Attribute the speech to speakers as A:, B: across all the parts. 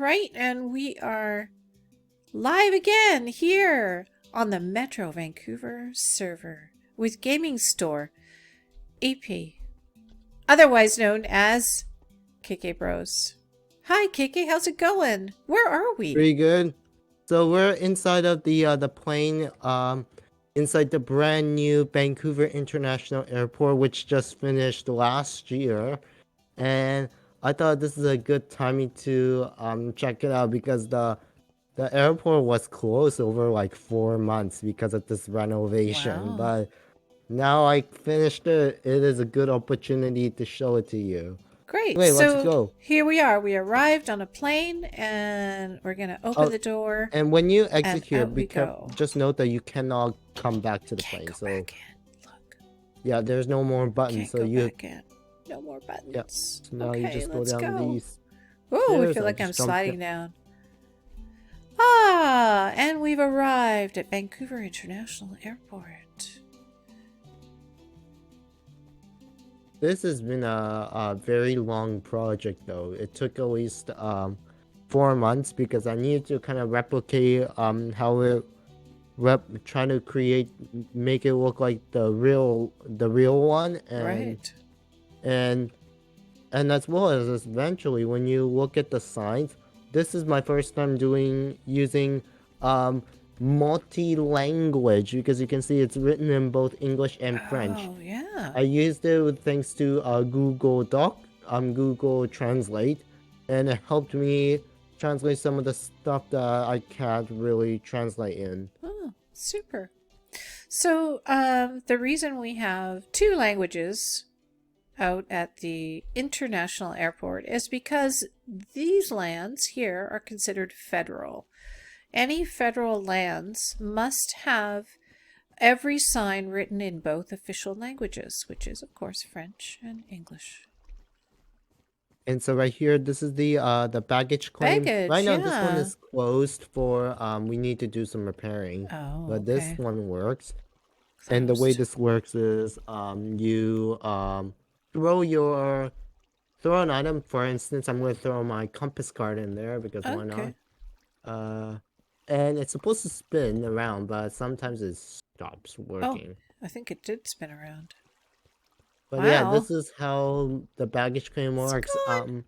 A: right, and we are live again here on the Metro Vancouver server with Gaming Store EP, otherwise known as KK Bros. Hi KK, how's it going? Where are we?
B: Pretty good. So we're inside of the plane, inside the brand new Vancouver International Airport, which just finished last year, and I thought this is a good timing to check it out because the airport was closed over like 4 months because of this renovation.
A: Wow.
B: But now I finished it. It is a good opportunity to show it to you.
A: Great.
B: Wait, let's
A: So
B: go.
A: here we are. We arrived on a plane and we're going to open
B: Oh,
A: the door
B: and when you
A: and
B: exit here,
A: out
B: be
A: we
B: careful.
A: go.
B: Just note that you cannot come back to the
A: Can't
B: plane.
A: go
B: So
A: back in. Look.
B: yeah, there's no more buttons.
A: Can't
B: So
A: go
B: you
A: back in. No more
B: yeah.
A: buttons.
B: So now you
A: Okay,
B: just go
A: let's
B: down
A: go.
B: these
A: Oh, I
B: stairs.
A: feel
B: I
A: like I'm
B: just jumped
A: sliding
B: down.
A: down. Ah, and we've arrived at Vancouver International Airport.
B: This has been a very long project though. It took at least 4 months because I needed to kind of replicate how it trying to make it look like the real one
A: Right.
B: and and as well as eventually when you look at the signs, this is my first time using um multi-language because you can see it's written in both English and French.
A: Oh, yeah.
B: I used it thanks to Google Translate, and it helped me translate some of the stuff that I can't really translate in.
A: Oh, super. So, the reason we have two languages out at the international airport is because these lands here are considered federal. Any federal lands must have every sign written in both official languages, which is, of course, French and English.
B: And so right here, this is the baggage claim. Right
A: Baggage,
B: now, this one
A: yeah.
B: is closed for we need to do some repairing,
A: Oh,
B: but this
A: okay.
B: one works. And the way
A: Closed.
B: this works is you throw your throw an item. For instance, I'm going to throw my compass card in there because why not?
A: Okay.
B: Uh, and it's supposed to spin around, but sometimes it stops
A: Oh,
B: working.
A: I think it did spin around.
B: But yeah,
A: Wow.
B: this is how the baggage claim
A: It's
B: works.
A: gone.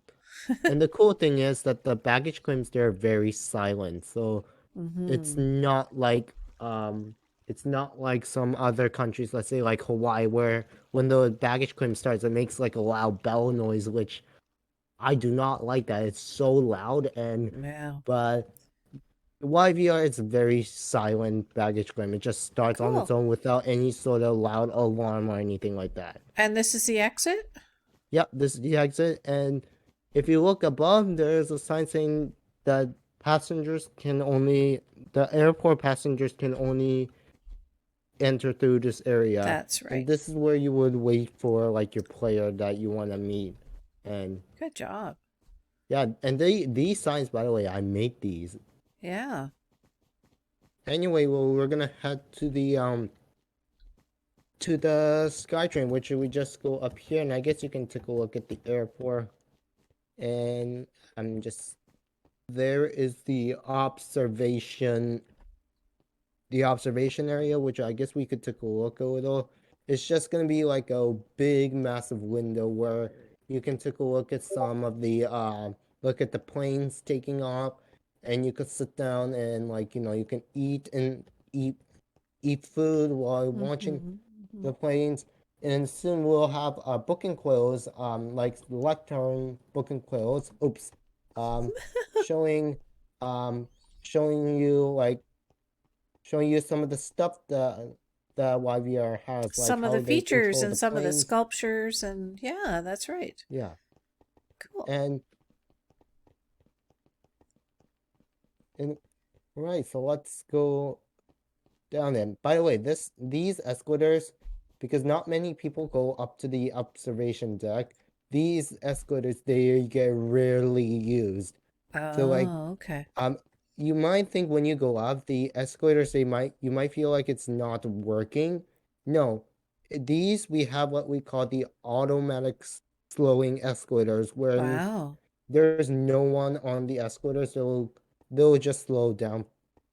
B: And the cool thing is that the baggage claims they're very silent, so it's
A: Mm-hmm.
B: not like some other countries, let's say like Hawaii, where when the baggage claim starts, it makes like a loud bell noise, which I do not like that. It's so loud
A: Yeah.
B: but YVR is very silent baggage claim. It just starts on its
A: Cool.
B: own without any sort of loud alarm or anything like that.
A: And this is the exit?
B: Yep, this is the exit, and if you look above, there's a sign saying that the airport passengers can only enter through this area,
A: That's
B: and
A: right.
B: this is where you would wait for like your player that you want to meet. And
A: Good job.
B: yeah, and these signs, by the way, I made these.
A: Yeah.
B: Anyway, well, we're gonna head to the SkyTrain, which we just go up here, and I guess you can take a look at the airport. And I'm just there is the observation area, which I guess we could take a look a little. It's just gonna be like a big, massive window where you can take a look at some of the look at the planes taking off, and you could sit down and you can eat eat food while watching
A: Mm-hmm. Mm-hmm.
B: the planes. And soon we'll have booking quills, like lectern booking quills. Oops, showing, um, showing you like showing you some of the stuff that YVR has, like
A: Some of the
B: how they
A: features
B: control
A: and
B: the
A: some of the
B: planes.
A: sculptures, and yeah, that's right.
B: Yeah,
A: Cool.
B: and and right. So let's go down then. By the way, these escalators, because not many people go up to the observation deck, these escalators they get rarely used. So like
A: Oh, okay.
B: um you might think when you go up the escalators you might feel like it's not working. No. These we have what we call the automatic slowing escalators where
A: Wow.
B: there's no one on the escalators, they'll just slow down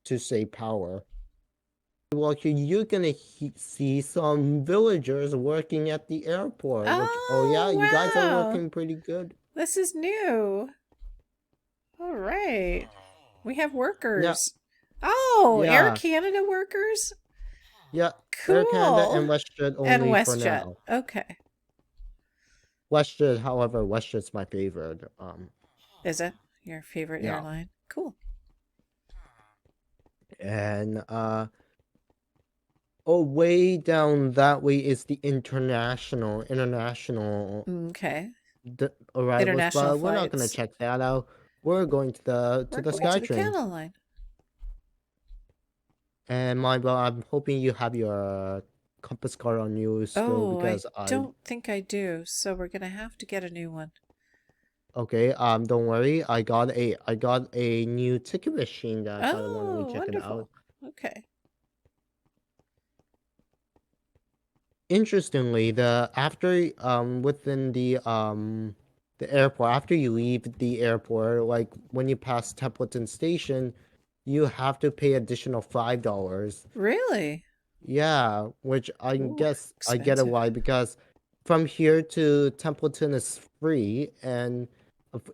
B: to save power. Well, here you're gonna see some villagers working at the airport, which, oh yeah,
A: Oh,
B: you guys are
A: wow.
B: working pretty good.
A: This is new. All right. We have
B: Yeah,
A: workers. Oh, Air
B: yeah,
A: Canada workers?
B: yeah. Air Canada
A: Cool.
B: and WestJet
A: And
B: only for
A: WestJet.
B: now.
A: Okay.
B: WestJet, however, WestJet's my favorite.
A: Is it your favorite
B: Yeah,
A: airline? Cool.
B: and oh, way down that way is the international
A: Okay.
B: arrivals,
A: International
B: but we're not gonna
A: flights.
B: check that out. We're going to the
A: We're going to the
B: SkyTrain.
A: Canada line.
B: And Momibelle, I'm hoping you have your compass card on you still
A: Oh, I
B: because I
A: don't think I do, so we're gonna have to get a new one.
B: okay, don't worry. I got a new ticket machine that I thought I wanted to
A: Oh,
B: check it out.
A: wonderful. Okay.
B: Interestingly, the after within the airport, after you leave the airport, like when you pass Templeton Station, you have to pay additional $5.
A: Really?
B: Yeah, which I
A: Ooh,
B: guess I get it
A: expensive.
B: why, because from here to Templeton is free, and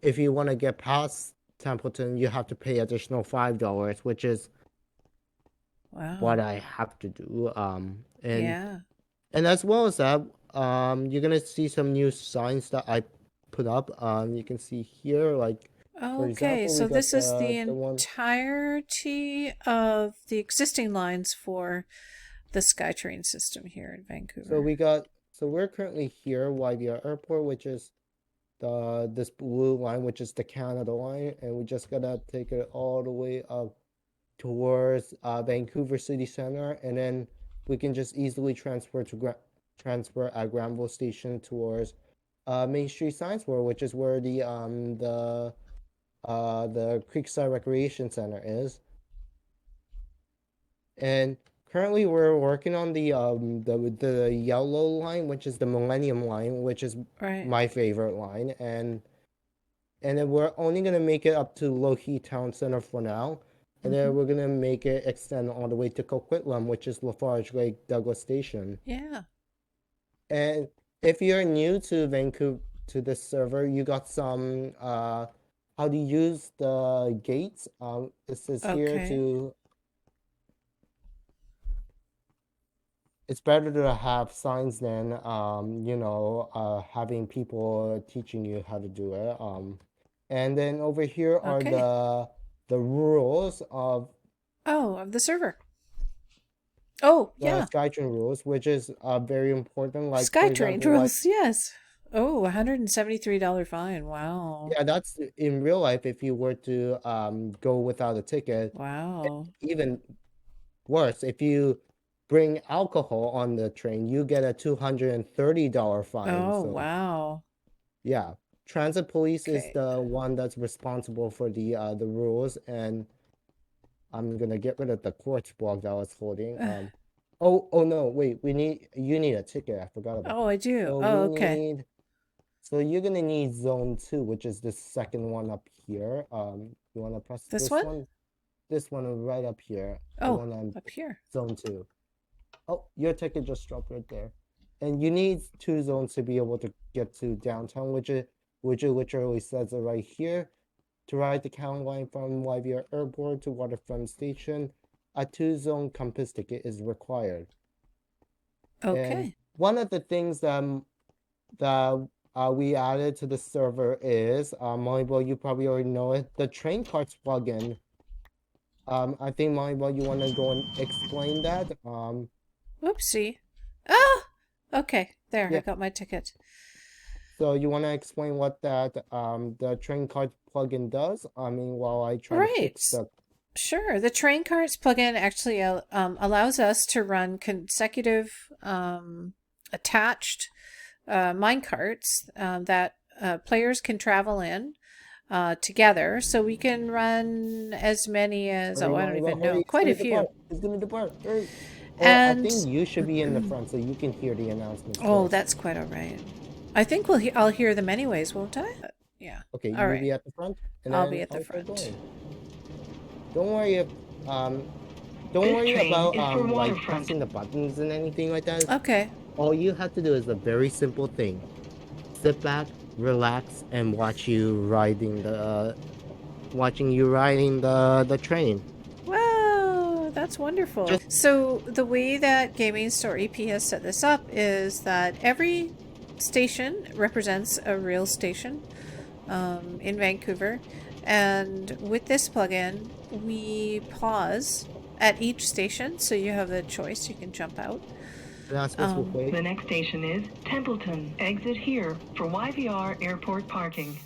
B: if you want to get past Templeton, you have to pay additional $5, which is what
A: Wow.
B: I have to do.
A: Yeah.
B: And as well as that, you're gonna see some new signs that I put up. You can see here, like for
A: Okay,
B: example, we
A: so
B: got
A: this is the
B: the one.
A: entirety of the existing lines for the SkyTrain system here in
B: So
A: Vancouver.
B: we got. So we're currently here, YVR Airport, which is this blue line, which is the Canada line, and we just gotta take it all the way up towards Vancouver City Center, and then we can just easily transfer at Granville Station towards Main Street Science World, which is where the Creekside Recreation Center is. And currently, we're working on the yellow line, which is the Millennium line, which is
A: Right.
B: my favorite line, and then we're only gonna make it up to Lougheed Town Center for now, and
A: Mm-hmm.
B: then we're gonna make it extend all the way to Coquitlam, which is Lafarge Lake Douglas Station.
A: Yeah.
B: And if you're new to Vancouver to this server, you got some how to use the gates. It says here
A: Okay.
B: to it's better to have signs than having people teaching you how to do it. And then over here are
A: Okay.
B: the rules of
A: Oh, of the server. Oh,
B: the
A: yeah.
B: SkyTrain rules, which is very important. Like for
A: SkyTrain
B: example, like
A: rules. Yes. Oh, $173 fine. Wow.
B: yeah, that's in real life. If you were to go without a ticket,
A: Wow.
B: even worse, if you bring alcohol on the train, you get a $230 fine.
A: Oh,
B: So
A: wow.
B: yeah, transit police is
A: Okay.
B: the one that's responsible for the rules, and I'm gonna get rid of the quartz block that I was holding. Oh no, wait, you need a ticket. I forgot about
A: Oh,
B: that.
A: I do.
B: So
A: Oh,
B: we
A: okay.
B: need so you're gonna need zone 2, which is the second one up here. You wanna press
A: This
B: this
A: one?
B: one? This one right up here. The
A: Oh,
B: one on
A: up here.
B: zone 2. Oh, your ticket just dropped right there. And you need 2 zones to be able to get to downtown, which it literally says it right here. To ride the County Line from YVR Airport to Waterfront Station, a 2-zone compass ticket is required. And
A: Okay.
B: one of the things that we added to the server is, Moneyball, you probably already know it, the train carts plugin. I think Moneyball, you want to go and explain that?
A: Whoopsie. Ah! Okay. There, I
B: Yeah.
A: got my ticket.
B: So you want to explain what that the train cart plugin does? I mean, while I try to
A: Right.
B: fix the.
A: Sure. The train carts plugin actually allows us to run consecutive attached mine carts that players can travel in together. So we can run as many as,
B: Hurry,
A: oh, I don't
B: Moneyball,
A: even know,
B: hurry! It's
A: quite a
B: gonna
A: few.
B: depart. It's gonna depart. Hurry! Or I
A: And
B: think you should be in the front so you can hear the announcements
A: oh,
B: first.
A: that's quite all right. I think I'll hear them anyways, won't I? Yeah.
B: Okay,
A: All
B: you
A: right.
B: be at the front, and
A: I'll be
B: then
A: at the
B: I'll start
A: front.
B: going. Don't worry if don't
C: This
B: worry
C: train
B: about
C: is for
B: like
C: waterfront.
B: pressing the buttons and anything like that.
A: Okay.
B: All you have to do is a very simple thing. Sit back, relax, and watching you riding the train.
A: Wow, that's wonderful.
B: Just
A: So the way that Gaming Store EP has set this up is that every station represents a real station in Vancouver. And with this plugin, we pause at each station, so you have the choice. You can jump out.
B: announcements will wait.
C: The next station is Templeton. Exit here for YVR airport parking.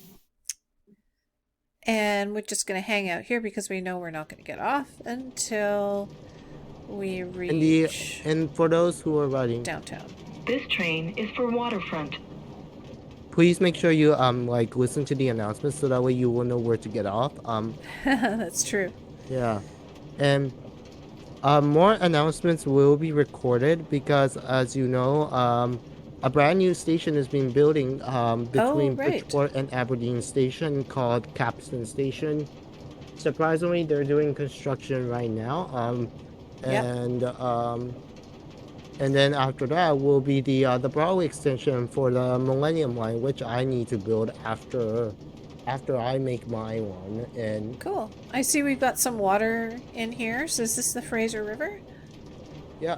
A: And we're just going to hang out here because we know we're not going to get off until we reach
B: And for those who are riding,
A: downtown.
C: This train is for waterfront.
B: please make sure you like listen to the announcements so that way you will know where to get off.
A: That's true.
B: Yeah, and more announcements will be recorded because, as you know, a brand new station is being building between
A: right.
B: Bridgeport and Aberdeen Station called Capstan Station. Surprisingly, they're doing construction right now.
A: Yep.
B: And then after that will be the Broadway extension for the Millennium Line, which I need to build after I make my one. And
A: Cool. I see we've got some water in here. So is this the Fraser River?
B: yeah,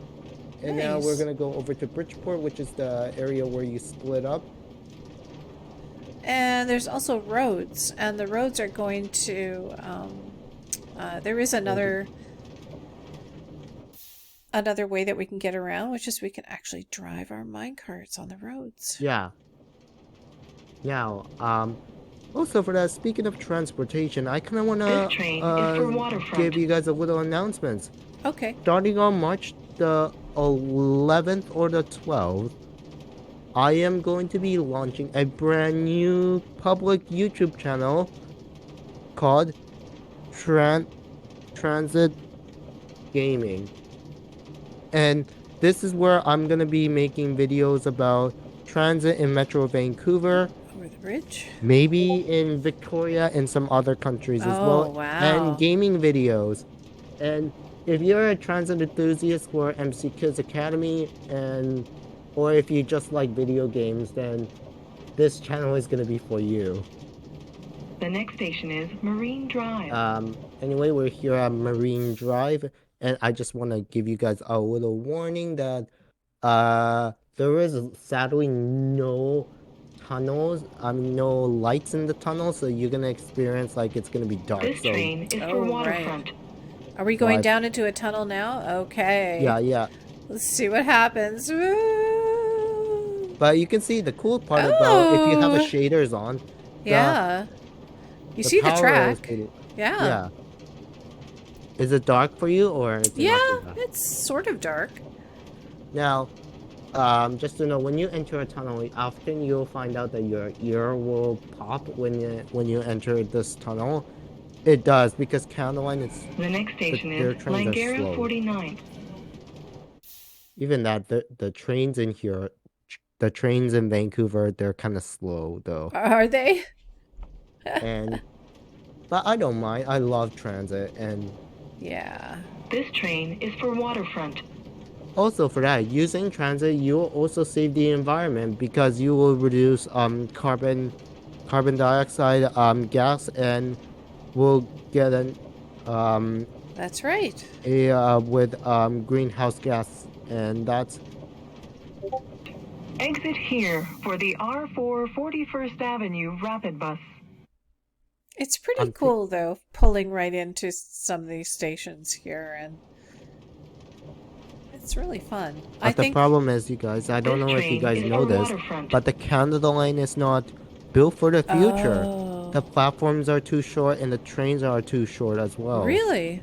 B: and now we're
A: Nice.
B: gonna go over to Bridgeport, which is the area where you split up.
A: And there's also roads, and the roads are going to. There is another way that we can get around, which is we can actually drive our minecarts on the roads.
B: Yeah. Now, also for that, speaking of transportation, I kind of want
C: This train is for
B: to
C: waterfront.
B: give you guys a little announcements.
A: Okay.
B: Starting on March the 11th or the 12th, I am going to be launching a brand new public YouTube channel called Transit Gaming. And this is where I'm going to be making videos about transit in Metro Vancouver,
A: Over the bridge.
B: maybe in Victoria and some other countries as
A: Oh,
B: well,
A: wow.
B: and gaming videos. And if you're a transit enthusiast for MC Kids Academy, or if you just like video games, then this channel is gonna be for you.
C: The next station is Marine Drive.
B: Anyway, we're here at Marine Drive, and I just want to give you guys a little warning that there is sadly no no lights in the tunnel, so you're gonna experience like it's gonna be dark.
C: This
B: So
C: train is for
A: Oh,
C: waterfront.
A: Are we going
B: But-
A: down into a tunnel now? Okay.
B: yeah.
A: Let's see what happens. Woo!
B: But you can see the cool part about if you have a
A: Oh.
B: shaders on.
A: Yeah. You see the
B: power
A: track.
B: is-
A: Yeah.
B: Yeah. Is it dark for you or is it
A: Yeah,
B: not too dark?
A: it's sort of dark.
B: Now, just to know, when you enter a tunnel, often you'll find out that your ear will pop when you enter this tunnel. It does because Canada Line is
C: The next station
B: their
C: is
B: trains are
C: Langara
B: slow.
C: 49.
B: Even that the trains in here, the trains in Vancouver, they're kind of slow though.
A: Are they?
B: But I don't mind. I love transit, and
A: Yeah.
C: This train is for waterfront.
B: also for that, using transit, you will also save the environment because you will reduce carbon dioxide gas, and will get
A: That's right.
B: with greenhouse gas, and that's
C: Exit here for the R4 41st Avenue Rapid Bus.
A: It's pretty cool, though, pulling right into some of these stations here, and it's really fun.
B: But the problem is, you guys, I don't
C: This
B: know if you
C: train
B: guys
C: is
B: know
C: for
B: this,
C: waterfront.
B: but the Canada Line is not built for the future.
A: Oh.
B: The platforms are too short and the trains are too short as well.
A: Really?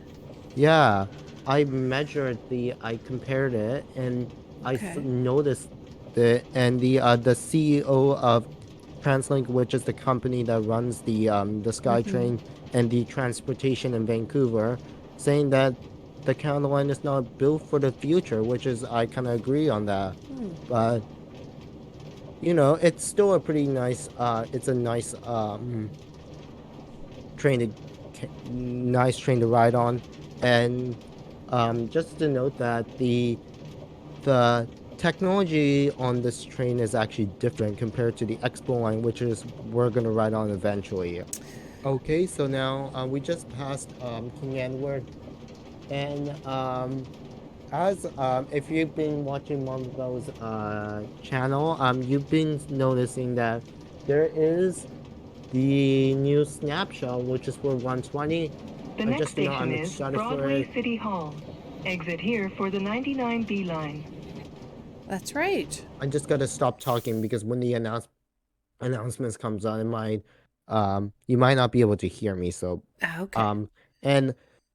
B: Yeah. I compared it, and I noticed it, and the CEO of TransLink, which is the company that runs the SkyTrain and the transportation in Vancouver, saying that the Canada Line is not built for the future, which is I kind of agree on that. But it's still a pretty nice. It's a nice train to nice train to ride on, and just to note that the technology on this train is actually different compared to the Expo line, which is we're gonna ride on eventually. Okay, so now we just passed King Edward, and as if you've been watching Momibelle's channel, you've been noticing that there is the new snapshot, which is for 120.
C: The next
B: Just
C: station
B: I'm
C: is
B: excited for
C: Broadway
B: it.
C: City Hall. Exit here for the 99B line.
A: That's right.
B: I just gotta stop talking because when the announcements comes on, you might not be able to hear me. So
A: Okay.
B: and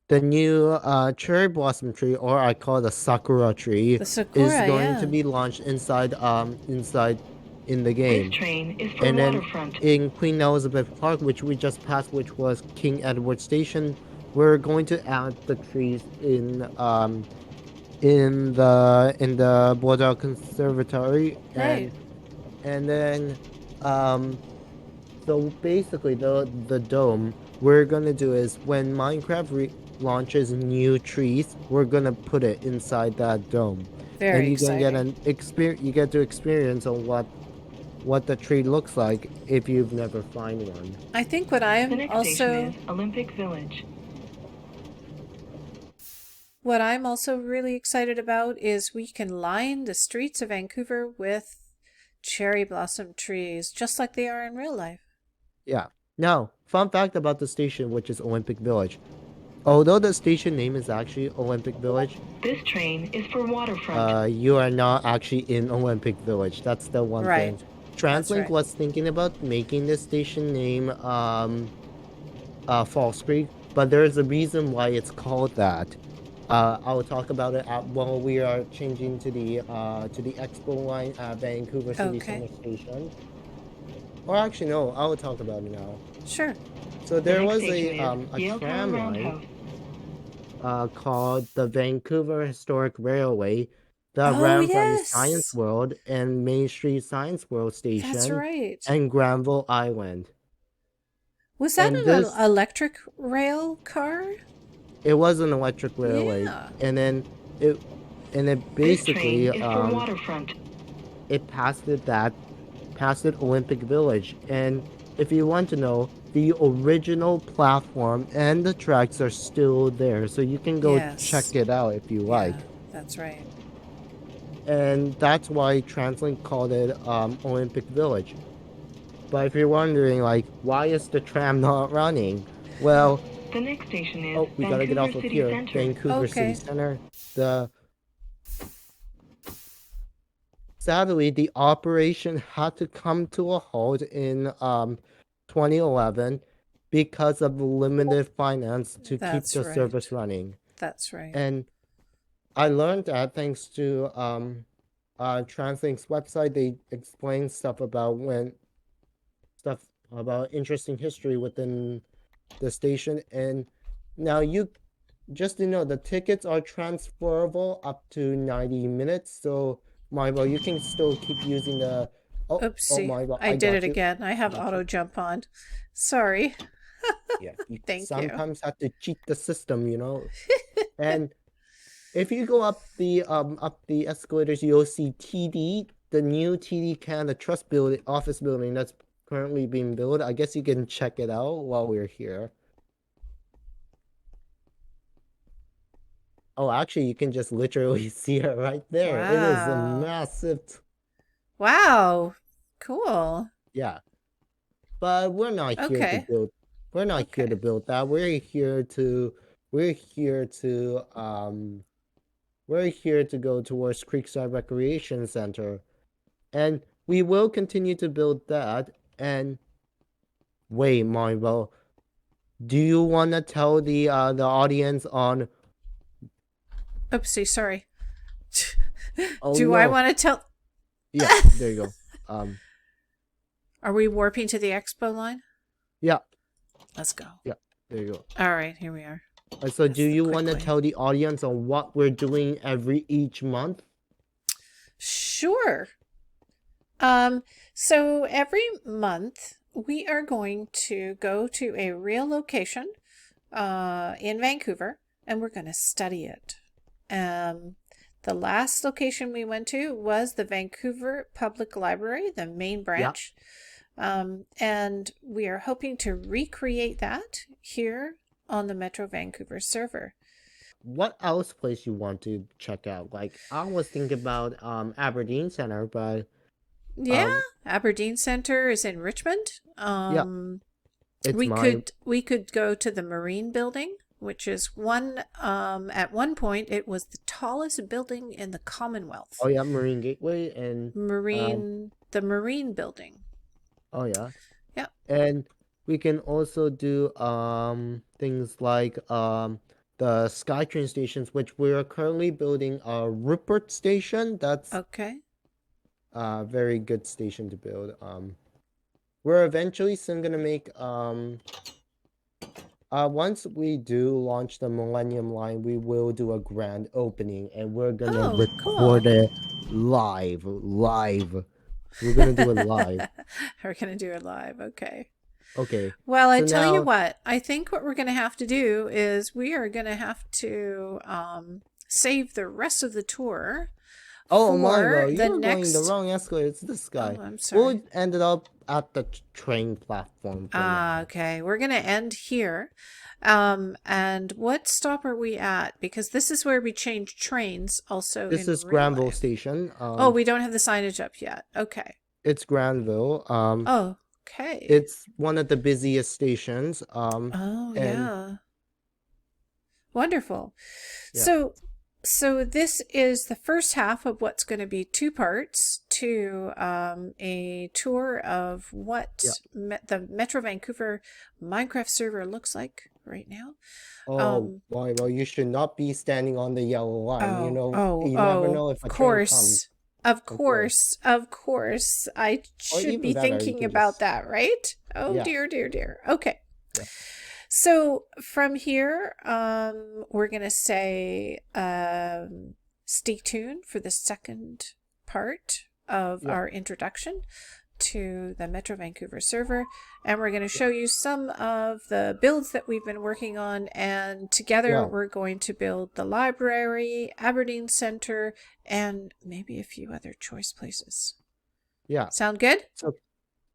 B: the new cherry blossom tree, or I call it the sakura tree,
A: The
B: is
A: Sakura,
B: going to
A: yeah.
B: be launched inside in the
C: This
B: game.
C: train is for
B: And then
C: waterfront.
B: in Queen Elizabeth Park, which we just passed, which was King Edward Station, we're going to add the trees in the Bordeaux Conservatory,
A: Right.
B: and then um so basically the dome we're gonna do is when Minecraft launches new trees, we're gonna put it inside that dome, and
A: Very
B: you can get
A: exciting.
B: an experience. You get to experience on what the tree looks like if you've never find one.
A: I think what
C: The
A: I'm
C: next station
A: also
C: is Olympic Village.
A: what I'm also really excited about is we can line the streets of Vancouver with cherry blossom trees, just like they are in real life.
B: Yeah. Now, fun fact about the station, which is Olympic Village. Although the station name is actually Olympic Village,
C: This train is for waterfront.
B: you are not actually in Olympic Village. That's the one
A: Right.
B: thing.
A: That's
B: TransLink
A: right.
B: was thinking about making the station name False Creek, but there's a reason why it's called that. I'll talk about it while we are changing to the Expo line at Vancouver City
A: Okay.
B: Center Station. Or actually, no, I'll talk about it now.
A: Sure.
B: So
C: The
B: there
C: next
B: was
C: station is
B: a
C: Yaletown
B: tram line
C: Roundhouse.
B: called the Vancouver Historic Railway that
A: Oh,
B: ran from Science
A: yes.
B: World and Main Street Science World
A: That's
B: Station
A: right.
B: and Granville Island.
A: Was that
B: And
A: an
B: this,
A: electric rail car?
B: it was an electric railway,
A: Yeah.
B: and then it, and it
C: This
B: basically,
C: train is for waterfront.
B: it passed it Olympic Village. And if you want to know, the original platform and the tracks are still there, so you can go check
A: Yes.
B: it out if you like.
A: Yeah, that's right.
B: And that's why TransLink called it Olympic Village. But if you're wondering, like, why is the tram not running? Well,
C: The next station is
B: oh, we gotta get
C: Vancouver
B: off of
C: City
B: here.
C: Centre.
B: Vancouver City
A: Okay.
B: Center. Sadly, the operation had to come to a halt in 2011 because of limited finance to keep
A: That's
B: the service
A: right.
B: running.
A: That's right.
B: And I learned that thanks to TransLink's website. They explain stuff about interesting history within the station. And now you just to know, the tickets are transferable up to 90 minutes. So Marvel, you can still keep using the oh
A: Oopsie.
B: Marvel,
A: I
B: I
A: did it
B: got you.
A: again. I
B: I
A: have
B: got you.
A: auto jump on. Sorry.
B: Yeah, you
A: Thank you.
B: sometimes have to cheat the system. And if you go up the escalators, you'll see TD, the new TD Canada Trust building office building that's currently being built. I guess you can check it out while we're here. Oh, actually, you can just literally see it right there. It is a
A: Wow.
B: massive,
A: Wow. Cool.
B: yeah. But we're not here to
A: Okay.
B: build. We're not here to
A: Okay.
B: build that. We're here to we're here to go towards Creekside Recreation Center, and we will continue to build that. And wait, Marvel, do you want to tell the audience on?
A: Oopsie. Sorry.
B: Oh
A: Do I
B: no,
A: want to tell?
B: yeah, there you go.
A: Are we warping to the expo line?
B: Yeah,
A: Let's go.
B: yeah, there you go.
A: All right. Here we are.
B: So do
A: That's the
B: you
A: quick
B: want to
A: way.
B: tell the audience on what we're doing each month?
A: Sure. So every month we are going to go to a real location in Vancouver, and we're going to study it. The last location we went to was the Vancouver Public Library, the main branch. And we are hoping to recreate that here on the Metro Vancouver server.
B: What else place you want to check out? Like I was thinking about Aberdeen Center, but
A: Yeah,
B: um
A: Aberdeen Center is in Richmond.
B: yeah, it's
A: We
B: my
A: could go to the Marine Building, which is one at one point it was the tallest building in the Commonwealth.
B: oh yeah, Marine Gateway and
A: The Marine Building.
B: oh yeah.
A: Yeah.
B: And we can also do things like the SkyTrain stations, which we are currently building a Rupert station. That's
A: Okay.
B: a very good station to build. We're eventually soon gonna make once we do launch the Millennium Line, we will do a grand opening and we're gonna
A: Oh,
B: record
A: cool.
B: it live. Live. We're gonna do it live.
A: We're gonna do it live. Okay.
B: Okay.
A: Well, I
B: So
A: tell you
B: now
A: what, I think what we're going to have to do is we are going to have to save the rest of the tour
B: oh
A: for
B: Margo,
A: the
B: you're going the
A: next.
B: wrong escalator. It's this
A: Oh,
B: guy.
A: I'm sorry.
B: We'll end it up at the train platform for now.
A: Okay. We're going to end here. And what stop are we at? Because this is where we change trains also
B: This
A: in
B: is
A: real
B: Granville
A: life.
B: Station.
A: Oh, we don't have the signage up yet. Okay.
B: It's Granville.
A: Oh, okay.
B: It's one of the busiest stations.
A: Oh,
B: And
A: yeah. Wonderful.
B: yeah,
A: So this is the first half of what's going to be two parts to a tour of what
B: yeah.
A: the Metro Vancouver Minecraft server looks like right now.
B: Oh, why? Well, you should not be standing on the yellow line. You know, you never know if
A: Of
B: a train comes.
A: course. Of
B: Of course.
A: course. Of course. I
B: Or
A: should be
B: even better, you
A: thinking
B: can
A: about
B: just
A: that, right? Oh,
B: yeah,
A: dear, dear, dear. Okay.
B: yeah,
A: So from here, we're going to say stay tuned for the second part of
B: yeah,
A: our introduction to the Metro Vancouver server. And we're going to
B: yeah,
A: show you some of the builds that we've been working on. And together
B: yeah,
A: we're going to build the library, Aberdeen Center, and maybe a few other choice places.
B: yeah.
A: Sound good?
B: So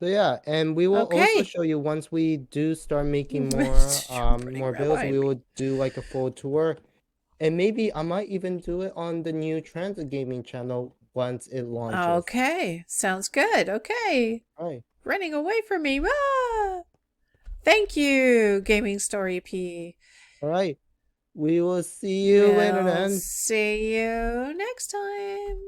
B: yeah, and we will also
A: Okay.
B: show you once we do start making
A: Putting
B: more
A: red
B: builds,
A: behind
B: we
A: me.
B: will do like a full tour. And maybe I might even do it on the new Transit Gaming channel once it launches.
A: Okay, sounds good. Okay.
B: All right.
A: Running away from me. Ah! Thank you, Gaming Story P.
B: All right. We will see you later
A: We'll
B: then.
A: see you next time.